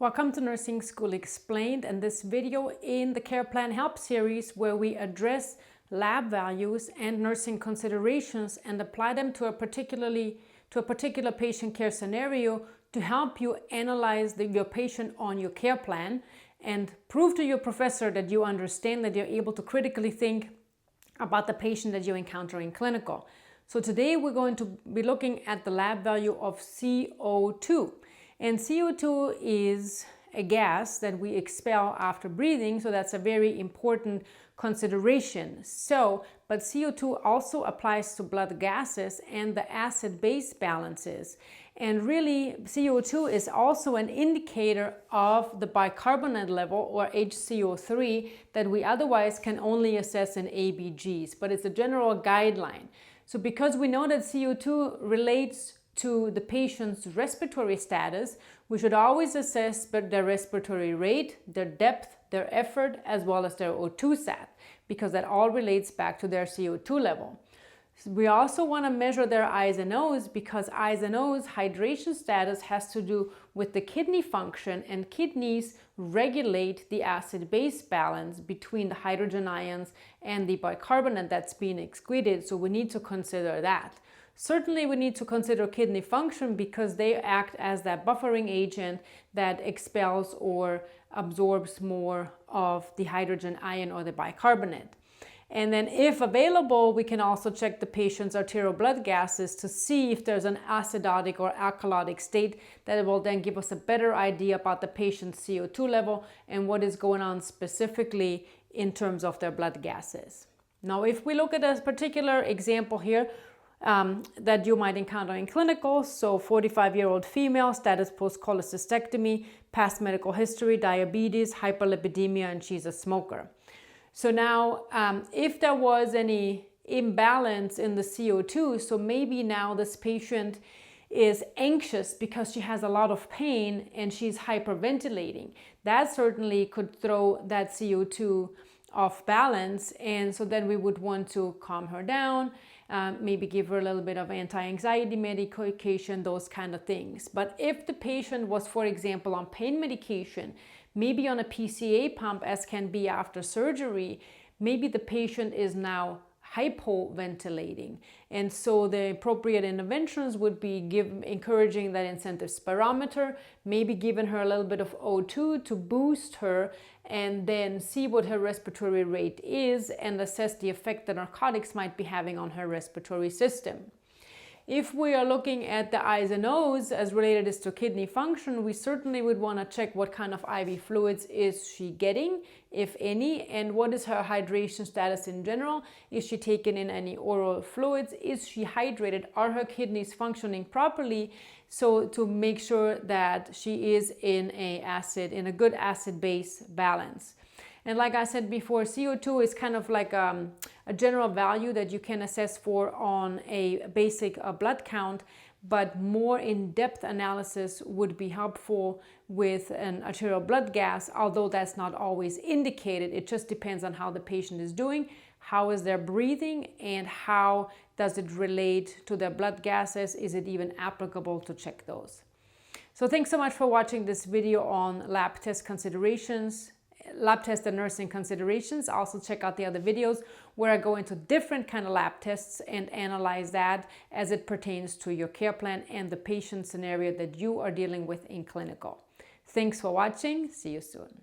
Welcome to Nursing School Explained and this video in the Care Plan Help series where we address lab values and nursing considerations and apply them to a particular patient care scenario to help you analyze your patient on your care plan and prove to your professor that you understand, that you're able to critically think about the patient that you encounter in clinical. So today we're going to be looking at the lab value of CO2. And CO2 is a gas that we expel after breathing, so that's a very important consideration. But CO2 also applies to blood gases and the acid-base balances. And really, CO2 is also an indicator of the bicarbonate level, or HCO3, that we otherwise can only assess in ABGs, but it's a general guideline. So because we know that CO2 relates to the patient's respiratory status, we should always assess their respiratory rate, their depth, their effort, as well as their O2 sat, because that all relates back to their CO2 level. We also want to measure their I's and O's, because I's and O's hydration status has to do with the kidney function, and kidneys regulate the acid-base balance between the hydrogen ions and the bicarbonate that's being excreted, so we need to consider that. Certainly we need to consider kidney function because they act as that buffering agent that expels or absorbs more of the hydrogen ion or the bicarbonate. And then if available, we can also check the patient's arterial blood gases to see if there's an acidotic or alkalotic state that will then give us a better idea about the patient's CO2 level and what is going on specifically in terms of their blood gases. Now, if we look at a particular example here, that you might encounter in clinical. So 45-year-old female, status post-cholecystectomy, past medical history, diabetes, hyperlipidemia, and she's a smoker. So now if there was any imbalance in the CO2, so maybe now this patient is anxious because she has a lot of pain and she's hyperventilating. That certainly could throw that CO2 off balance, and so then we would want to calm her down, maybe give her a little bit of anti-anxiety medication, those kind of things. But if the patient was, for example, on pain medication, maybe on a PCA pump, as can be after surgery, maybe the patient is now hypoventilating. And so the appropriate interventions would be encouraging that incentive spirometer, maybe giving her a little bit of O2 to boost her, and then see what her respiratory rate is and assess the effect that narcotics might be having on her respiratory system. If we are looking at the I's and O's as related to kidney function, we certainly would want to check what kind of IV fluids is she getting, if any, and what is her hydration status in general. Is she taking in any oral fluids? Is she hydrated? Are her kidneys functioning properly? So to make sure that she is in a good acid-base balance. And like I said before, CO2 is kind of like a general value that you can assess for on a basic blood count, but more in-depth analysis would be helpful with an arterial blood gas, although that's not always indicated. It just depends on how the patient is doing, how is their breathing, and how does it relate to their blood gases. Is it even applicable to check those? So thanks so much for watching this video on lab test and nursing considerations. Also check out the other videos where I go into different kind of lab tests and analyze that as it pertains to your care plan and the patient scenario that you are dealing with in clinical. Thanks for watching. See you soon.